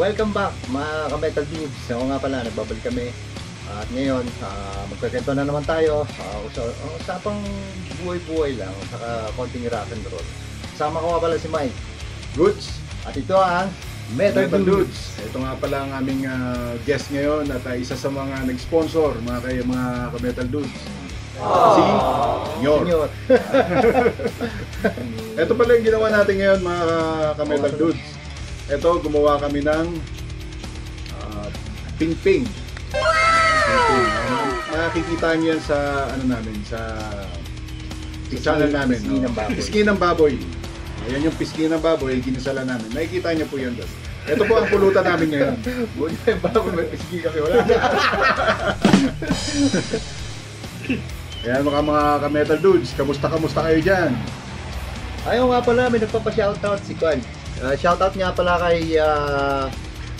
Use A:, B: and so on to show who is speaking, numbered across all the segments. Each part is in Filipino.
A: Welcome back mga ka-Metal Dudes. Ako nga pala, nagbabalik kami. At ngayon, magkakwento na naman tayo. Usapang buhay-buhay lang, saka konting rock and roll. Kasama ko nga pala si Mike
B: Goods.
A: at ito ang Metal Dudes.
B: Ito nga pala ang aming guest ngayon at isa sa mga nag-sponsor mga ka-Metal Dudes. Si Senyor.
A: Senyor.
B: Ito pala yung ginawa natin ngayon mga ka-Metal Dudes. Ito, gumawa kami ng ping-ping. Makikita niyo yan sa namin, sa channel namin.
A: Pisngi ng baboy.
B: Pisngi ng baboy. Ayan yung pisngi ng baboy, ginisala namin. Nakikita niyo po yan doon. Ito po ang pulutan namin ngayon.
A: Buti na yung baboy, may pisngi kami. Wala na.
B: Ayan mga ka-Metal Dudes, kamusta kayo dyan?
A: Ayaw nga pala, may nagpapa-shoutout si Kwan. Shoutout nga pala kay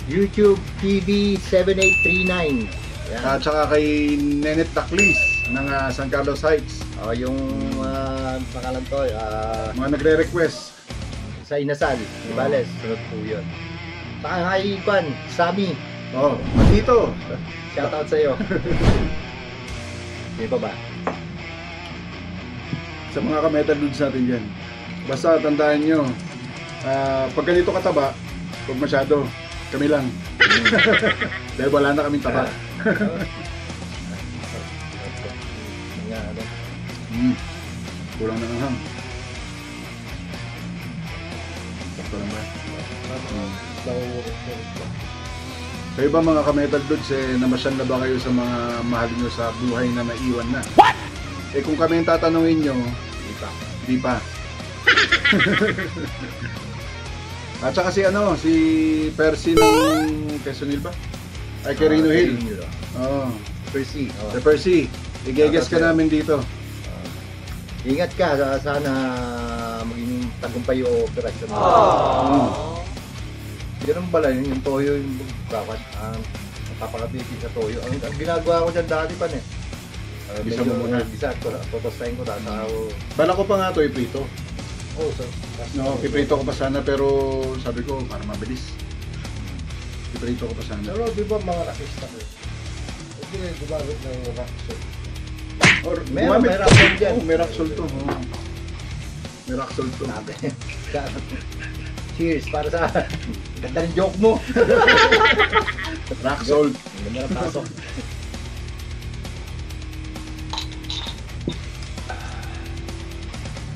A: YouTube TV 7839. Yan.
B: At saka kay Nenet Taklis ng San Carlos Heights.
A: Yung pangalan to,
B: Mga nagre-request.
A: sa Inasal, Ibales, sunod po yun. Saka kay Kwan, Sami.
B: Matito.
A: Shoutout sa iyo. Di ba ba?
B: Sa mga ka-Metal Dudes natin dyan. Basta tandaan nyo, pag ganito kataba, huwag masyado, kami lang. Dahil wala na kaming taba. Kulang na ng ham. Sakto lang ba? Kayo ba mga ka-Metal Dudes, namasyal na ba kayo sa mga mahal nyo sa buhay na naiwan na? What? Kung kami yung tatanungin nyo, di pa. At saka si Percy ng Quezon Hill ba? Ay, kay Reno Hill.
A: Percy.
B: Si Percy, i-guess ka namin dito.
A: Ingat ka, sana maging tagumpay o operasyon. Ganun pala yung toyo, yung bakit napapakabiti sa toyo. Ang ginagawa ko dyan dati pa
B: Bisa mo muna.
A: Bisa, totostahin ko tatao.
B: Bala ko pa nga to iprito.
A: So,
B: Iprito ko pa sana pero sabi ko para mabilis. Iprito ko pa sana.
C: Pero di ba mga rakista ko? Hindi gumamit ng rock salt.
B: Or
A: may
B: gumamit
A: rock salt dyan.
B: may rock salt to. May rock salt to.
A: Cheers para sa ganda ng joke mo.
B: Rock salt.
A: Ganda ng pasok.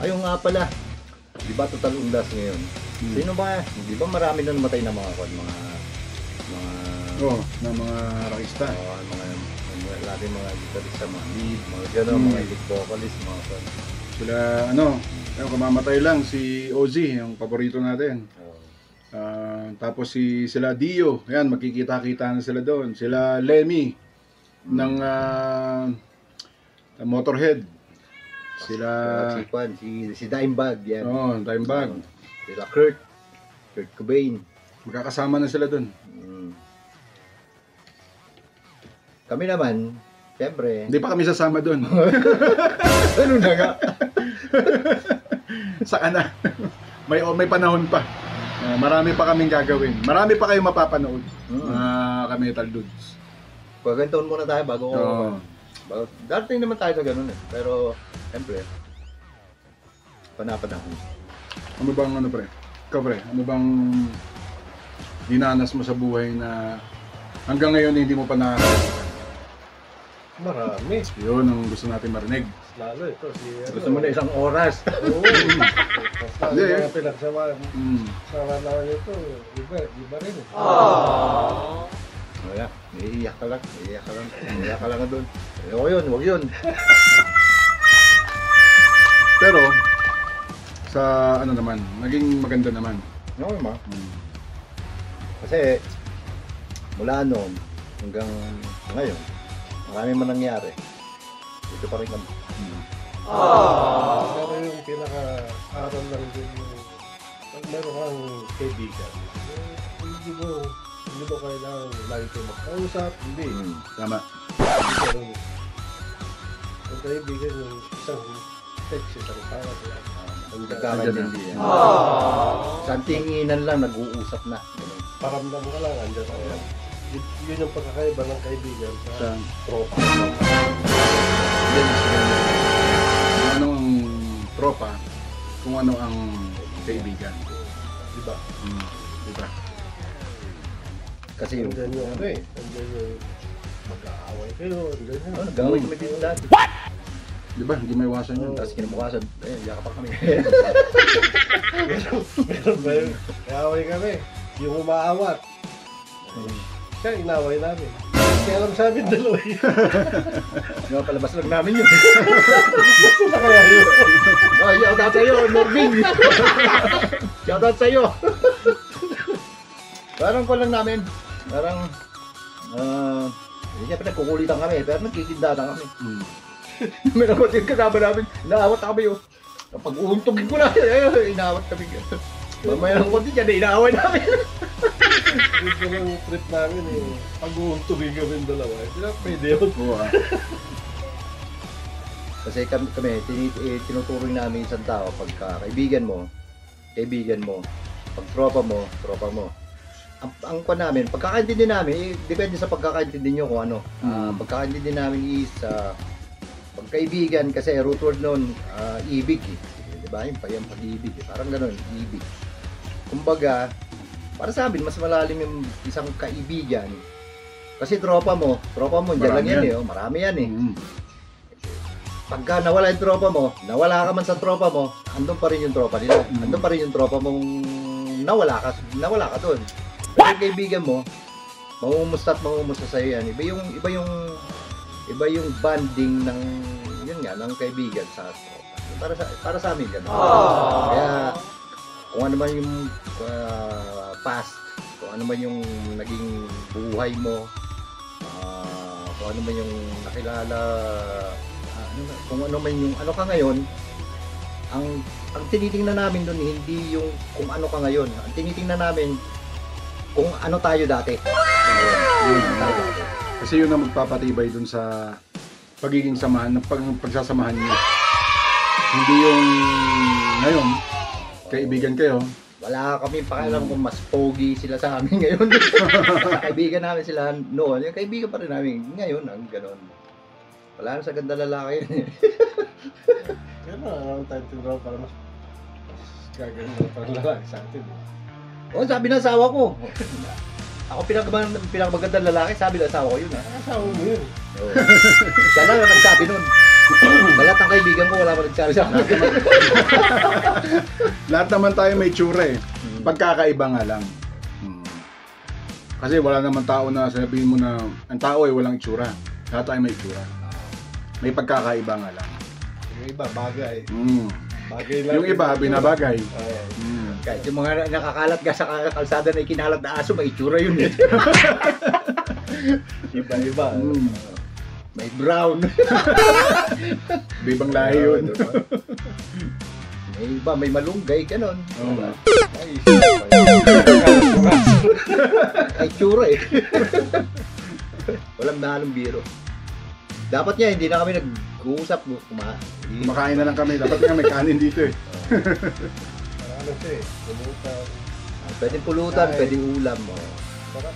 A: Ayun nga pala, di ba total undas ngayon? Sino ba, di ba marami na namatay na mga
B: Na mga rockista.
A: Lagi mga gitarista, mga lead, mga gano'n, mga lead vocalist, mga fan.
B: Sila yung kamamatay lang si Ozzy, yung paborito natin. Tapos sila Dio, ayan makikita-kita na sila doon. Sila Lemmy ng Motorhead. Sila
A: si Dimebag, yan.
B: Dimebag.
A: Sila Kurt Cobain.
B: Magkakasama na sila doon.
A: Kami naman, siyempre.
B: Hindi pa kami sasama doon.
A: Ano na nga?
B: Saka na. May panahon pa. Marami pa kaming gagawin. Marami pa kayong mapapanood. Ka-Metal Dudes.
A: Pagkantaon muna tayo bago darating naman tayo sa ganun Pero, siyempre, panapanahon.
B: Ano bang pre? Ikaw pre, ano bang dinanas mo sa buhay na hanggang ngayon hindi mo pa nakakalimutan?
C: Marami.
B: Yun ang gusto natin marinig.
C: Lalo ito si...
A: Gusto mo na isang oras.
C: Oo. Lalo mga pinagsama. Sama naman ito. Iba rin.
A: Wala, iiyak ka lang. Iiyak ka lang na doon. Ayoko yun, huwag yun.
B: Pero, sa naman, naging maganda naman.
A: Okay ma. Kasi, mula noon hanggang ngayon, marami man nangyari. Ito pa rin kami.
C: Pero yung pinaka-aral lang din yung pag meron kang kaibigan, hindi mo kailangan lagi kayo magkausap, hindi.
B: Tama.
C: Ang kaibigan yung isang text, isang tawag lang.
A: Nagkakaintindihan. Sa tinginan lang, nag-uusap na. Ganun.
C: paramdam ka lang, andyan ka yan. Yun yung pagkakaiba ng kaibigan sa
B: Sa
C: tropa.
B: kung ano ang tropa, kung ano ang kaibigan.
C: Diba?
B: Diba?
A: Kasi yung
C: Andyan yung ano eh. Andyan yung mag-aaway kayo. Andyan yung
A: nag-away kami dito dati.
B: Diba? Hindi may iwasan yun.
A: Tapos kinabukasan, ayun, yaka pa kami.
C: meron ba yun? Kaaway kami. Yung umaawat. Siya, inaway namin. Kaya alam sa amin dalawa yun.
A: Nga palabas lang namin yun.
C: Sila kaya yun.
A: Oh, shout out sa'yo, Norvin! Shout out sa'yo! Parang ko lang namin, parang, hindi siyempre nagkukulitan kami, pero nagkikindatan kami. May nakot yung kasama namin, inaawat na kami yun. Pag uuntugin ko na, inaawat kami. Mamaya ng konti dyan, inaaway namin.
C: Dito lang yung trip namin eh. Pag-uuntugin kami yung dalawa. Hindi na pwede yun.
B: Oo, ah.
A: Kasi kami tinuturing namin isang tao, pagka kaibigan mo, pag tropa mo. Ang pa namin, pagkakaintindi namin, depende sa pagkakaintindi nyo kung ano. Pagkakaintindi namin is, pagkaibigan, kasi root word nun, ibig eh. Diba? Yung pag-ibig eh. Parang gano'n, ibig. Kumbaga, para sa amin, mas malalim yung isang kaibigan. Kasi tropa mo, dyan lang yan eh. Marami yan eh. Pagka nawala yung tropa mo, nawala ka man sa tropa mo, andun pa rin yung tropa nila. Andun pa rin yung tropa mong nawala ka doon. Pero yung kaibigan mo, mangumusta sa'yo yan. Iba yung banding ng, yun nga, ng kaibigan sa tropa. Para sa amin, gano'n. Kaya, kung ano man yung past, kung ano man yung naging buhay mo, kung ano man yung nakilala, kung ano man yung ano ka ngayon, ang tinitingnan namin doon hindi yung kung ano ka ngayon. Ang tinitingnan namin kung ano tayo dati.
B: Kasi yun ang magpapatibay dun sa pagiging samahan, pagsasamahan niyo. Hindi yung ngayon, kaibigan kayo.
A: Wala kami pakialam kung mas pogi sila sa amin ngayon. Kaibigan namin sila noon. Yung kaibigan pa rin namin ngayon, ang gano'n. Wala na sa ganda lalaki yun.
C: Kaya na, ang time to draw para mas gaganda parang lalaki sa atin.
A: Oo, sabi ng asawa ko. Ako pinakamagandang lalaki, sabi ng asawa ko yun.
C: Asawa mo yun.
A: Oo. Siya lang ang nagsabi nun. Balat ng kaibigan ko, wala pa nagsabi sa akin.
B: Lahat naman tayo may tsura eh. Pagkakaiba nga lang. Kasi wala naman tao na sabihin mo na ang tao ay walang itsura. Lahat tayo may itsura. May pagkakaiba nga lang.
C: Yung iba, bagay. Bagay lang.
B: Yung iba, binabagay.
A: Kahit yung mga nakakalat ka sa kalsada na ikinalat na aso, may itsura yun eh.
C: Iba-iba.
A: May brown.
B: Ibang lahi yun.
A: May iba, may malunggay, ganon.
C: Ay,
A: Ay, itsura eh. Walang nahalong biro. Dapat nga, hindi na kami nag-uusap.
B: Kumakain na lang kami. Dapat nga may kanin dito eh.
C: parang ano siya eh. Lumutan.
A: Pwedeng pulutan,
C: Kain.
A: pwedeng ulam.
C: Sarap.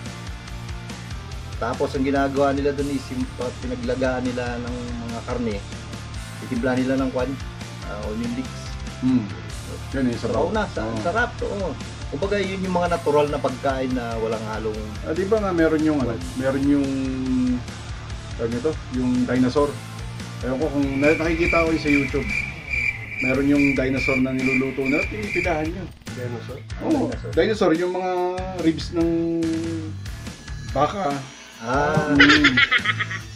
A: Tapos ang ginagawa nila doon is pinaglagaan nila ng mga karne. Itimpla nila ng kwan, Olympics.
B: Yan eh, sabaw.
A: Sabaw na, sarap. Oo. Kumbaga yun yung mga natural na pagkain na walang halong...
B: Di ba nga meron yung tawag nito, yung dinosaur. Ewan ko kung nakikita ko yun sa YouTube. Meron yung dinosaur na niluluto na, pinipilahan yun.
C: Dinosaur.
B: Oo, dinosaur, yung mga ribs ng baka.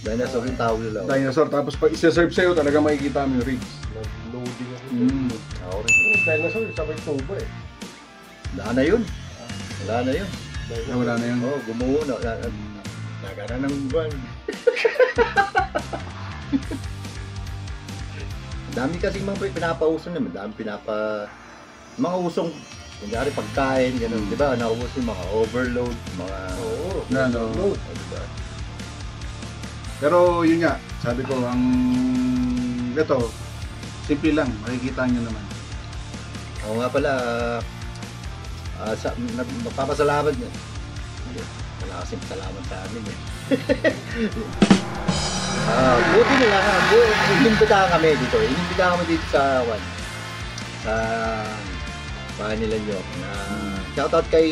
A: Dinosaur yung tawag nila.
B: Dinosaur, tapos pag isa-serve sa'yo, talaga makikita mo yung ribs.
C: Nag-loading ako.
A: Ako rin.
C: Yung dinosaur, sabay tubo eh.
A: Wala na yun. Wala na yun.
B: Wala na yun.
A: Oo, gumuho na. Nagana ng buwan. Dami kasi mga pinapauso naman. Dami mga usong, kunyari pagkain, gano'n. Di ba? Naubos yung mga overload, mga...
C: Oo.
B: Overload.
A: Diba?
B: Pero yun nga, sabi ko, ito, simple lang, makikita nyo naman.
A: Oo nga pala, magpapasalamat Wala kasing salamat sa amin eh. Buti nila ha. Inimbitahan kami dito. Inimbitahan kami dito sa sa bahay nila nyo. Shoutout kay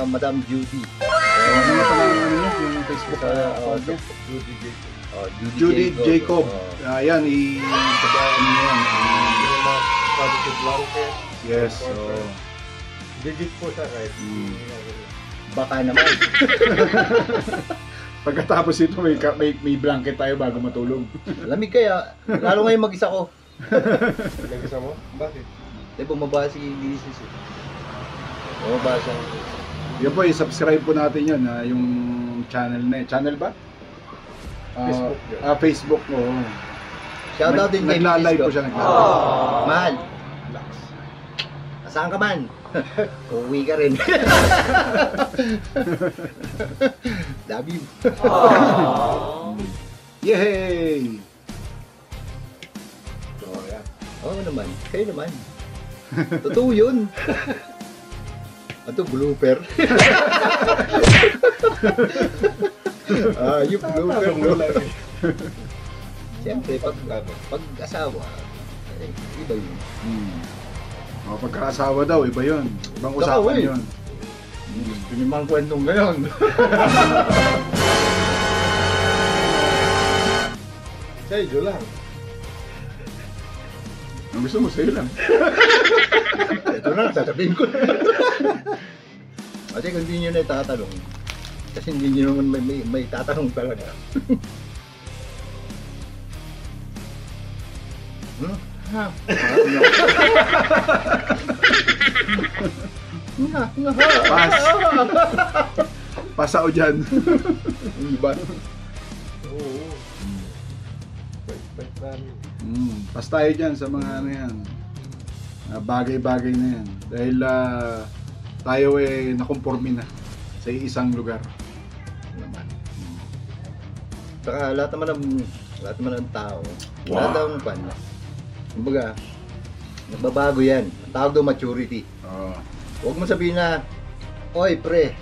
A: Madam Judy.
B: Ano nga pala yung Facebook account niya? Judy Jacob. Yan, i-sabahan niyo yan.
C: Yung mga positive blanket.
B: Yes.
C: Digit po siya kahit.
A: Baka naman.
B: Pagkatapos ito, may blanket tayo bago matulog.
A: Lamig kaya. Lalo ngayon mag-isa ko.
C: Nag-isa mo? Bakit?
A: Bumaba si Lisis eh. Bumaba siya.
B: Yan po, i-subscribe po natin yun, yung channel na yun. Channel ba?
C: Facebook yun.
B: Facebook po.
A: Shoutout din kay
B: Nagla-live po
A: Mrs.
B: siya.
A: Mahal.
C: Relax.
A: Saan ka man? Uwi ka rin. Love you.
B: Yay!
A: Oo naman. Kayo naman. Totoo yun. Ito, blooper. Yung blooper, bro. Siyempre, pag asawa, iba yun.
B: Pagkaasawa daw, iba yun. Ibang
A: Saka,
B: usapan
A: uy.
B: yun.
A: Yun yung mga kwentong ngayon.
C: Sa'yo lang.
B: Ang gusto mo, sa'yo lang.
A: Ito na, sasabihin ko. Kasi kung hindi nyo na itatanong, kasi hindi nyo naman may tatanong talaga. Ha?
B: Pass. Pasa o dyan.
A: Iba.
C: Oo. Bait namin.
B: Pas tayo dyan sa mga ano yan. Bagay-bagay na yan. Dahil tayo nakonforme na sa isang lugar.
A: Naman. Saka lahat naman ng tao,
B: Wow.
A: lahat ng pan, kumbaga, nagbabago yan. Ang tawag daw maturity. Huwag mo sabihin na, oy pre,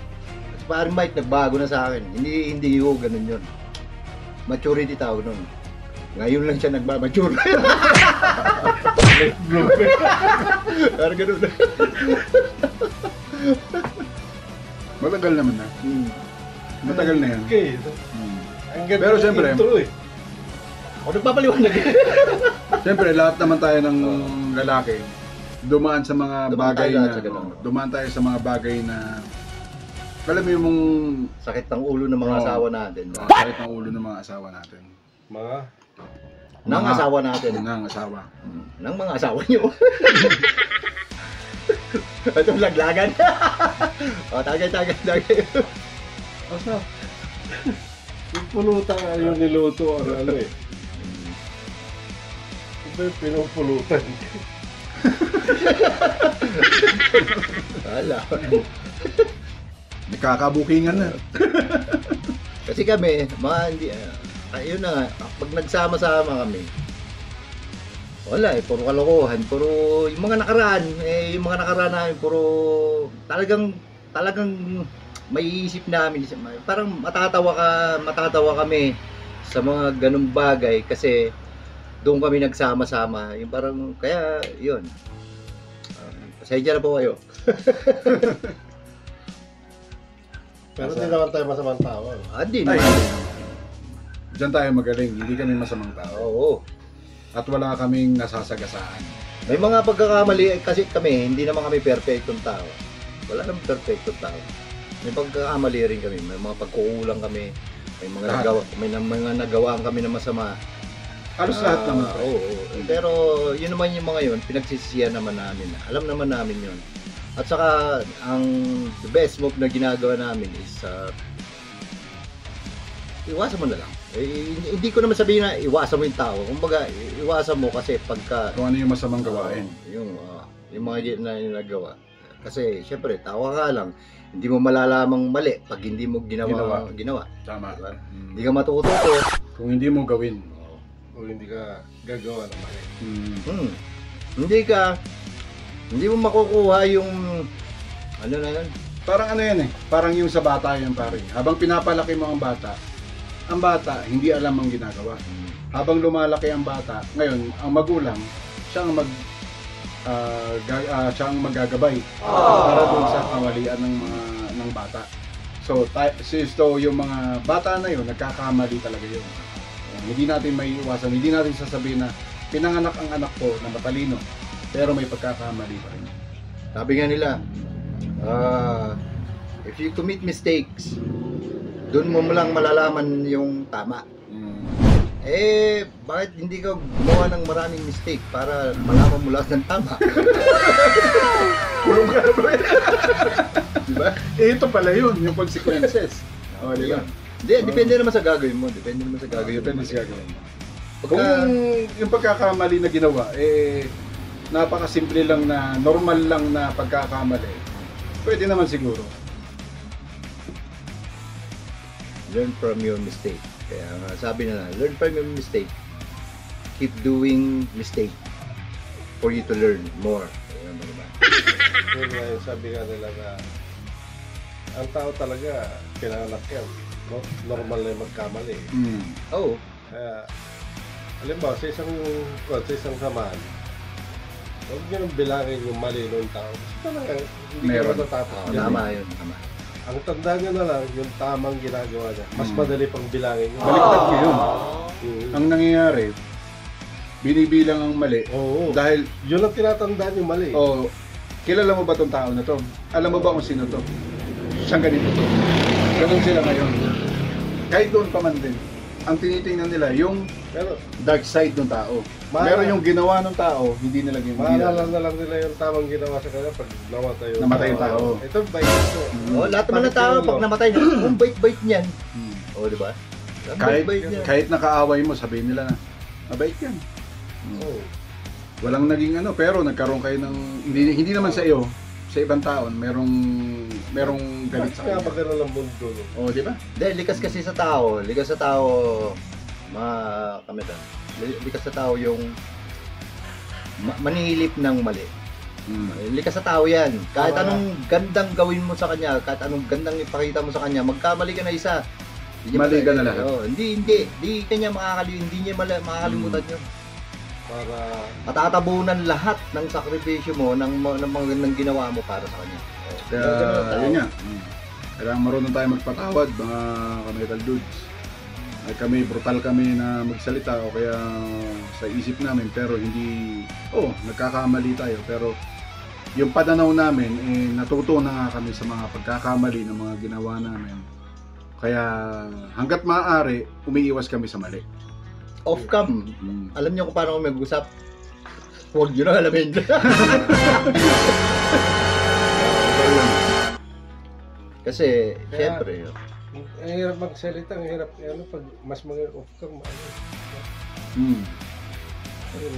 A: parang Mike nagbago na sa akin. Hindi ko ganun yun. Maturity tawag nun. Ngayon lang siya nagmamature. Parang ganun.
B: Matagal naman na. Matagal na yan.
C: Okay. Ang ganda
B: Pero
C: ng
B: siyempre,
C: intro eh.
A: O nagpapaliwanag.
B: Siyempre, lahat naman tayo ng lalaki dumaan sa mga
A: Dumaan
B: bagay
A: tayo lahat
B: na
A: sa ganun.
B: dumaan tayo sa mga bagay na alam mo yung
A: Sakit ng ulo ng mga
B: Oo.
A: asawa natin.
B: sakit ng ulo ng mga asawa natin.
C: Mga
A: Nang asawa natin.
B: Ng asawa.
A: Ng mga asawa nyo. Itong laglagan. O, tagay.
C: asa? Yung pulutan yung niluto ano eh. Ito yung pinupulutan.
A: Wala.
B: Nagkakabukingan na.
A: Kasi kami, mga hindi, ayun na nga, pag nagsama-sama kami, wala puro kalokohan, puro yung mga nakaraan, yung mga nakaraan namin, puro talagang may isip namin, parang matatawa kami sa mga ganung bagay kasi doon kami nagsama-sama, yung parang, kaya yun, pasensya na po kayo.
C: Pero hindi naman tayo masamang tao.
A: Hindi
B: Ay,
A: naman.
B: diyan tayo magaling. Hindi kami masamang tao.
A: Oo.
B: At wala kaming nasasagasaan.
A: May mga pagkakamali kasi kami, hindi naman kami perfectong tao. Wala namang perfectong tao. May pagkakamali rin kami, may mga pagkukulang kami, may mga nagawaan kami na masama.
B: Halos lahat naman.
A: Oo. Pero yun naman yung mga yun, pinagsisisihan naman namin. Alam naman namin yun. At saka ang the best move na ginagawa namin is iwasan mo na lang. Hindi ko naman sabihin na iwasan mo yung tao. Kumbaga, iwasan mo kasi pagka
B: Kung ano yung masamang gawain.
A: yung mga na ginagawa. Kasi syempre, tao ka lang. Hindi mo malalamang mali pag hindi mo ginawa.
B: Tama.
A: Diba? Hindi ka matututo.
B: Kung hindi mo gawin.
C: O hindi ka gagawa ng mali.
A: Hindi mo makukuha yung ano na yun,
B: Parang ano yan eh, parang yung sa bata yan pare. Habang pinapalaki mo ang bata hindi alam ang ginagawa. Habang lumalaki ang bata, ngayon ang magulang siya ang siya ang magagabay para doon sa kamalian ng bata. So yung mga bata na yun, nagkakamali talaga yun. Hindi natin may iwasan, hindi natin sasabihin na pinanganak ang anak ko na matalino, pero may pagkakamali pa rin.
A: Sabi nga nila, if you commit mistakes, doon mo lang malalaman yung tama. Eh, bakit hindi ka gumawa ng maraming mistake para malaman mo lahat ng tama?
B: Pulong ka na ba? Diba? Eh, ito pala yun, yung consequences. O, di ba?
A: Hindi, depende naman sa gagawin mo. Depende naman sa gagawin mo.
B: Depende sa gagawin mo.
A: Pagka,
B: Kung yung pagkakamali na ginawa, eh, napakasimple lang na, normal lang na pagkakamali, pwede naman siguro.
A: learn from your mistake. Kaya nga sabi na learn from your mistake. Keep doing mistake for you to learn more. Ayan ba diba?
C: Yun nga yung sabi nga nila na ang tao talaga pinanganak yan. No? Normal na yung magkamali.
A: Oh,
C: Kaya, halimbawa, sa isang samahan, huwag nyo nang bilangin yung mali ng tao. Kasi talaga, hindi ka
B: Meron.
C: matatapos. yan
A: tama
C: eh.
A: yun, tama.
C: Ang tanda nyo na lang, yung tamang ginagawa niya. Mas madali pang bilangin yun.
B: Baliktad ko yun.
C: Mm.
B: Ang nangyayari, binibilang ang mali.
C: Oo.
B: Dahil,
C: Yun ang tinatandaan yung mali.
B: kilala mo ba tong tao na to? Alam mo ba kung sino to? Siyang ganito to. Ganun sila ngayon. Kahit doon pa man din, ang tinitingnan nila yung
C: Pero,
B: dark side ng tao. Meron yung ginawa ng tao, hindi nila
C: maalala na lang nila yung tamang ginawa sa kanila pag
B: Namatay yung tao.
C: Ito, bait ito.
A: Oh, lahat naman ng tao pag namatay na, kung bait-bait niyan. Oh, di ba? Ang
B: Kahit,
A: bait-bait niyan.
B: kahit nakaaway mo, sabihin nila na, mabait yan.
C: Oo.
B: Walang naging ano, pero nagkaroon kayo ng, hindi naman sa iyo, sa ibang taon, merong galit sa
C: Kaya
B: kanya.
C: magkaroon ng mundo. No?
B: Oh, di ba?
A: Dahil likas kasi sa tao, mga kamitan. Likas sa tao yung manihilip ng mali. Likas sa tao yan. Kahit anong gandang gawin mo sa kanya, kahit anong gandang ipakita mo sa kanya, magkamali ka na isa.
B: Mali ka na lahat.
A: Oh, hindi kanya makakalimutan yun.
C: Para
A: Matatabunan lahat ng sakripisyo mo ng mga gandang ginawa mo para sa kanya.
B: Kaya, yun nga. Kailangan marunong tayo magpatawad, mga kamital dudes. Ay kami, brutal kami na magsalita o kaya sa isip namin, pero hindi, nagkakamali tayo. Pero yung pananaw namin, natuto na nga kami sa mga pagkakamali ng mga ginawa namin. Kaya hanggat maaari, umiiwas kami sa mali.
A: Off-cam. Alam niyo kung paano kami mag-usap? Huwag nyo na alamin. Kasi,
C: Kaya-
A: syempre,
C: ang hirap magsalita, ang hirap pag mas off cam.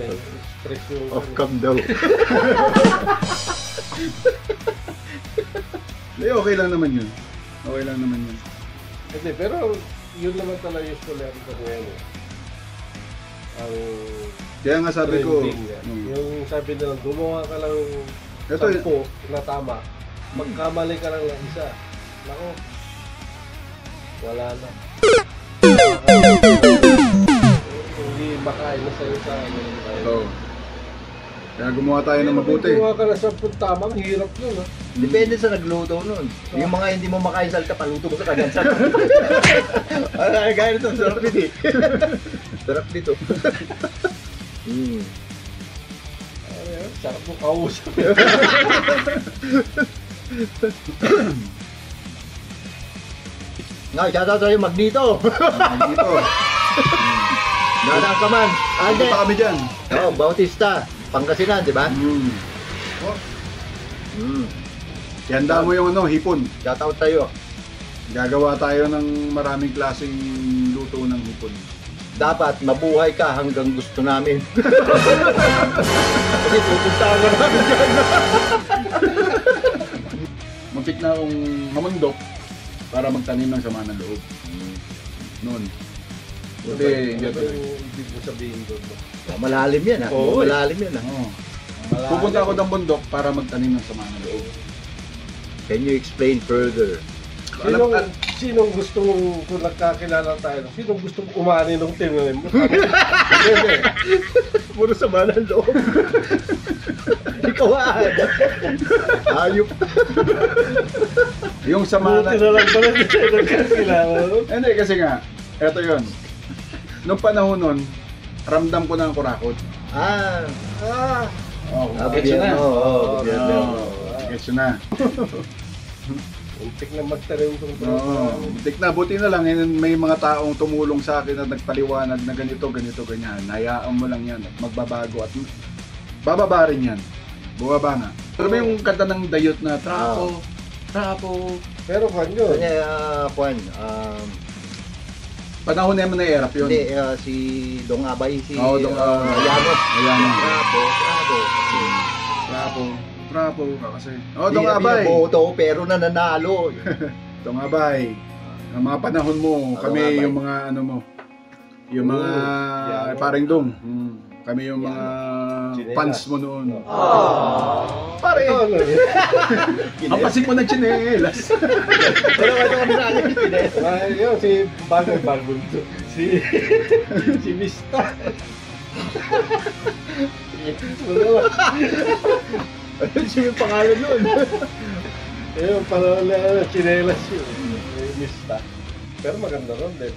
C: May stress yung
A: off-cam daw.
B: Okay lang naman yun. Okay lang naman yun.
C: Hindi, pero yun naman talaga usually ang ngayon. Ang
B: Kaya nga sabi ko,
C: trending yan. Yung sabi nila, gumawa ka lang
B: ito,
C: 10 na tama. Magkamali ka lang ng isa. Nako, wala na. Hindi makain na sa'yo sa
B: ito. Kaya gumawa tayo ng mabuti.
C: Gumawa ka na 10 tama, ang hirap nun.
A: Depende sa nagluto nun. Yung mga hindi mo makain salta, paluto mo sa kanya. Ay, gaya nito, sarap nito eh. Sarap nito.
C: Ay, sarap mo kausap.
A: Nga, shoutout sa'yo, Magnito.
B: Dito.
A: Nadaan ka man.
B: Ano pa kami dyan?
A: Bautista. Pangasinan, di ba?
B: Ihanda mo yung hipon.
A: Shoutout sa'yo.
B: Gagawa tayo ng maraming klaseng luto ng hipon.
A: Dapat mabuhay ka hanggang gusto namin. Kasi pupuntahan ka namin dyan.
B: Muntik na akong mamundok para magtanim ng sama ng loob. Noon. Buti, hindi
C: Ano
B: ito.
C: yung ibig mo sabihin doon?
A: Malalim yan ha.
C: Oo,
A: Malalim yan ha.
B: Pupunta ako ng bundok para magtanim ng sama ng loob.
A: Can you explain further?
C: Sinong gustong, kung nagkakilala tayo, sinong gustong umani nung tinanim mo? Hindi.
A: Puro sama ng loob. Ikaw ayop.
B: Yung sama
C: Buti na lang pala hindi tayo nagkakilala.
B: Hindi, kasi nga, eto yun. Nung panahon nun, ramdam ko na ang kurakot.
A: Gets na.
B: Gets na.
C: Untik na magtanim itong
B: Butik na, buti na lang, may mga taong tumulong sa akin at nagpaliwanag na ganito, ganyan. Hayaan mo lang yan at magbabago at bababa rin yan. Bumaba nga. Pero may yung kanta ng Dayot na trapo.
C: Pero kwan yun.
B: Panahon na yung na-erap yun.
A: Hindi, si Dong Abay, si
B: Dong
A: Ayano.
B: Trapo kasi. Dong Abay.
A: Boto pero nananalo.
B: Dong Abay. Ang mga panahon mo, kami
A: Abay.
B: yung mga ano mo. Yung mga parang Dong. Kami yung mga fans mo noon. Pare. Ang pasig mo ng tsinelas.
A: Pero ito kami sa akin.
C: Yun, si Bagol. Si Mista.
A: Ano siya yung pangalan nun?
C: Yung panahon na chinelas yun. Mista. Pero maganda ron din.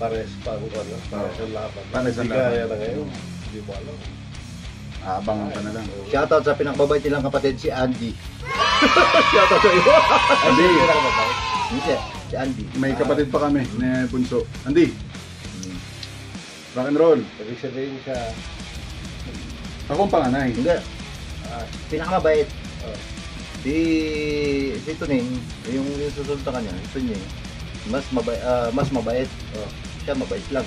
C: Pares pa ang ano, pares ang laban.
B: Pares ang
C: Hindi
B: laban.
C: kaya na ngayon. Hindi mo alam.
B: Abangan ka na lang.
A: Shoutout sa pinakababait nilang kapatid si Andy. Shoutout sa iyo.
B: Andy.
A: Hindi, si Andy.
B: May kapatid pa kami na bunso. Andy. Rock and roll.
C: Ibig sabihin siya,
B: Ako ang panganay.
A: Hindi. Pinakamabait.
C: Oh.
A: Si Tuning, yung susunod sa kanya, ito niya. Mas mabait. Siya mabait lang.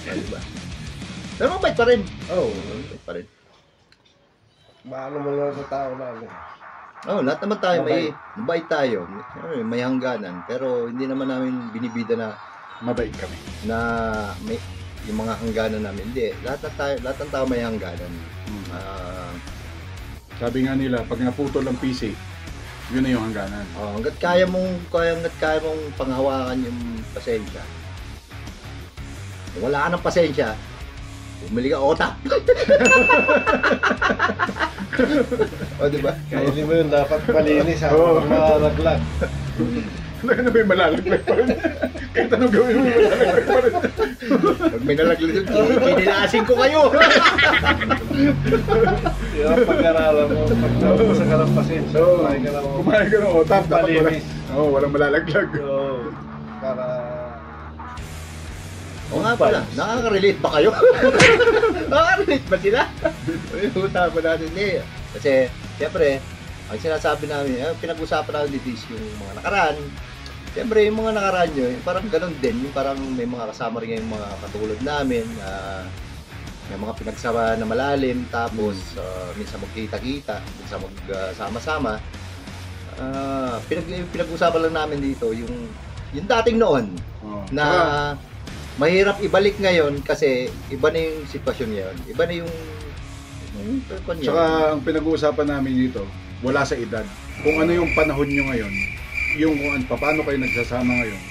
A: Diba? Pero mabait pa rin. Mabait pa rin.
C: maano mo lang sa tao namin.
A: Lahat naman tayo mabait tayo. May hangganan. Pero hindi naman namin binibida na
B: Mabait kami.
A: may yung mga hangganan namin. Hindi. Lahat ng tao may hangganan.
B: Sabi nga nila, pag naputol ang PC, yun na yung hangganan.
A: Hanggat kaya mong panghawakan yung pasensya. Kung wala ka ng pasensya, bumili ka otap. Diba?
C: Kaya hindi mo yun dapat malinis ha, malaglag.
B: Ano ba yung malalaglag pa rin? Kahit anong gawin mo, malalaglag pa rin.
A: Pag may nalaglag yun, kinilasin ko kayo.
C: Yung pag-aralan mo, pag naubusan ka ng pasensya,
B: Kumain ka ng otap, dapat
C: malinis.
B: walang malalaglag.
C: Para...
A: O nga pala, nakaka-relate ba kayo? Nakaka-relate ba sila? Yung usapan natin eh. Kasi, siyempre, ang sinasabi namin, pinag-usapan natin dito is yung mga nakaraan. Siyempre, yung mga nakaraan nyo, parang ganun din. Yung parang may mga kasama rin yung mga katulad namin. May mga pinagsama na malalim. Tapos, minsan magkita-kita, minsan magsama-sama. Pinag-usapan lang namin dito yung dating noon. Na mahirap ibalik ngayon kasi iba na yung sitwasyon ngayon. Iba na yung
B: Tsaka ang pinag-uusapan namin dito, wala sa edad. Kung ano yung panahon nyo ngayon, yung kung paano kayo nagsasama ngayon,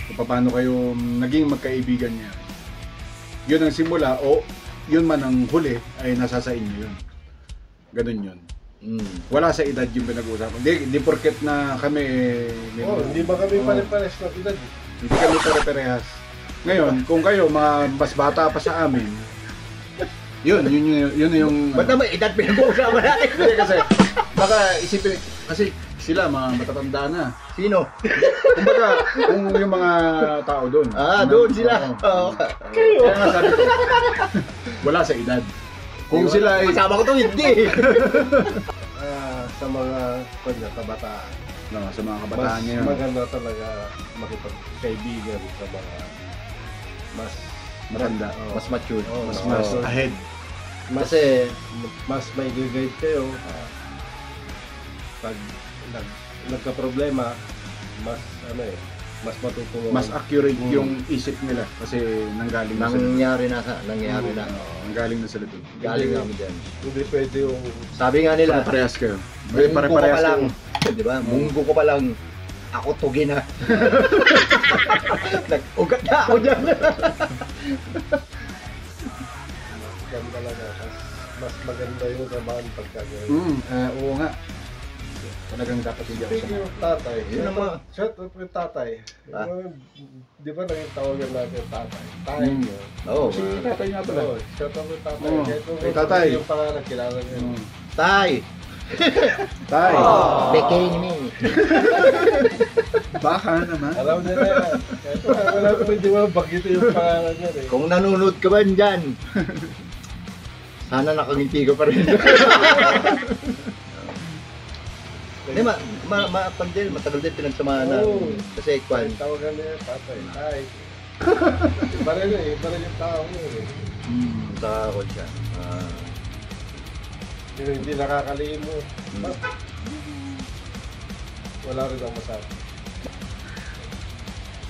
B: kung paano kayo naging magkaibigan niya. Yun ang simula o yun man ang huli ay nasa sa inyo yun. Ganun yun. Wala sa edad yung pinag-uusapan. Hindi porket na kami...
C: hindi ba kami pare-pares na edad?
B: Hindi kami pare-parehas. Ngayon, kung kayo mas bata pa sa amin, yun yung...
A: Ba't naman edad pinag-uusapan natin?
B: Hindi kasi, baka isipin, kasi sila mga matatanda na.
A: Sino?
B: Kumbaga, kung yung mga tao doon.
A: Doon sila.
B: Kaya nga sabi ko, wala sa edad. Kung sila ay...
A: Kasama ko to, hindi.
C: Sa mga kabataan.
B: Sa mga kabataan ngayon.
C: Mas maganda talaga makipagkaibigan sa mga mas
B: matanda.
A: Mas mature.
B: Mas ahead.
A: Kasi
C: mas may guide kayo. Pag nagka-problema, mas mas matutulungan.
B: Mas accurate yung isip nila kasi nanggaling na sila.
A: Nangyari na.
B: Oo, nanggaling na sila doon.
A: Galing kami dyan.
C: Hindi pwede yung
A: Sabi nga nila,
B: Pare-parehas kayo.
A: munggo ko
B: Pare-parehas
A: pa lang.
B: kayo.
A: Di ba? Munggo ko pa lang. Ako tugi na. Nag-ugat na ako dyan.
C: yan talaga. Mas maganda yung trabaho pagka gano'n.
B: Oo nga. Talagang dapat hindi ako
C: Speaking of tatay,
A: Yun ang mga-
C: shout out kay tatay.
A: Ah?
C: Di ba naging tawagan natin tatay? Tay niyo.
A: Oo.
B: Si tatay nga pala.
C: Oo, shout out kay tatay.
B: Oo,
C: Kahit kung
B: kay tatay.
C: Yung pangalan, kilala niyo.
A: Tay!
B: Tay,
A: Bekain me.
B: baka naman.
C: Alam niya na yan. Kahit wala ko hindi mo bagitin yung pangalan niya eh.
A: Kung nanonood ka ba dyan, sana nakangiti ka pa rin. Hindi, matagal din pinagsamahan na.
C: Oo.
A: Kasi kwan,
C: Tawagan niya tatay. Tay. Iba rin eh. Iba rin yung tao niya eh.
A: sa kwan siya.
C: Hindi nakakaliin mo.
A: Hmm.
C: Wala rin ang masabi.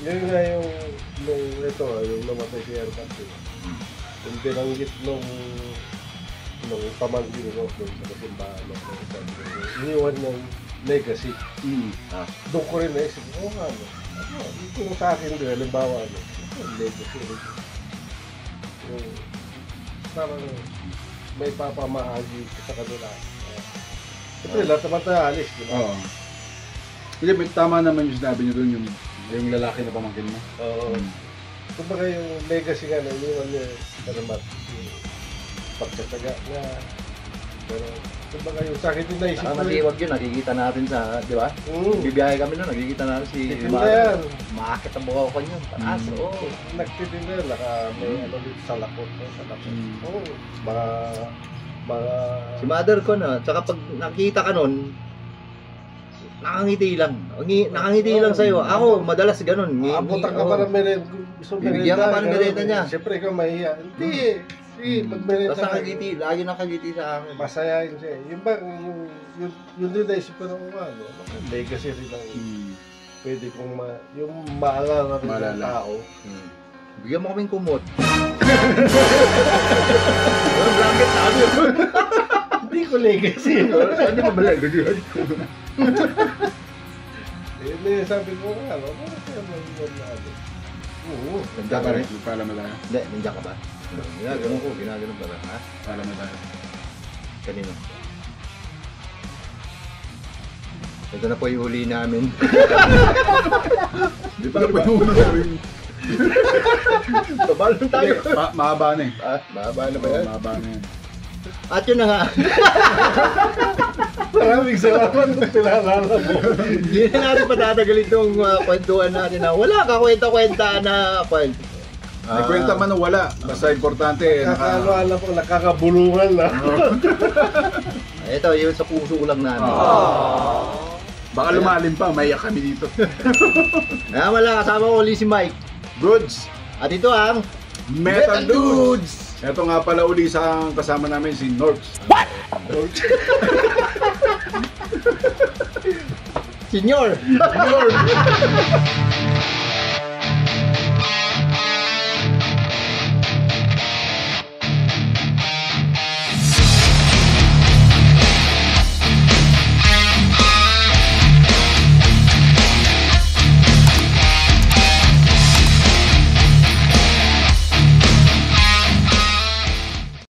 C: Yun nga yung yung namatay si Erpan. Yung binanggit nung pamangkin ko, nung simbahan ng iniwan niyang legacy. Doon ko rin naisip, nga ano. Kung sa akin din, halimbawa ano, legacy rin. Yung parang may papamahagi sa kanila. Siyempre, lahat naman tayo alis, di ba?
B: Oo. Hindi, may tama naman yung sinabi niyo doon, yung lalaki na pamangkin mo.
C: Oo. Kumbaga yung legacy nga na iniwan niya sa naman, yung pagkataga na, pero kumbaga yung sakit yung naisip
A: Saka
C: ko
A: maliwag yun, nakikita natin sa, di ba? Bibiyahe kami nun, nakikita natin si
C: Titinda yan.
A: Maakit ang bukaw ko yun. Taas, oo.
C: Nagtitinda yun, may ano dito sa lakot. Sa lakot. Oo. Mga
A: Si mother ko na, tsaka pag nakita ka nun, nakangiti lang. Nakangiti lang sa'yo. Ako, madalas ganun.
C: abutan ka pa ng merienda. Gusto
A: Bibigyan ka pa ng merienda niya.
C: Siyempre ikaw mahiya. Hindi. Sige, pag-merienda
A: Basta nakangiti, lagi nakangiti sa akin.
C: Masayahin siya. Yung ba, yung din naisip ko ng ano, legacy rin ang pwede kong yung maalala rin ng
B: Maalala.
C: tao.
A: Bigyan mo kaming kumot. Walang blanket sa amin.
C: Hindi ko legacy.
A: Hindi mo ba legacy?
C: Hindi, sabi ko nga, ano, bakit kaya mag-iwan na ano? Oo.
B: Ganda pa rin, paalam na tayo.
A: Hindi, nandiyan ka ba? Ginaganon pa ba? Ha?
B: Paalam na tayo.
A: Kanino? Ito na po yung huli namin.
B: Di ba ba yung una namin?
A: Babal na tayo.
B: Mahaba na eh.
A: Mahaba na ba yan?
B: Mahaba na yan.
A: At yun na nga.
C: Maraming salamat kung pinalala mo.
A: Hindi na natin patatagal itong kwentuhan natin na wala ka kwenta-kwenta na kwento.
B: May kwenta man o wala. Basta importante.
C: Nakakaalala ko, nakakabulungan na.
A: Ito, yun sa puso ko lang namin.
B: Baka lumalim pa, maiyak kami dito.
A: Kaya wala, kasama ko uli si Mike.
B: Goods!
A: At ito ang
B: Metal Dudes! Ito nga pala uli sa kasama namin si Norks.
A: Senior!
B: Norks!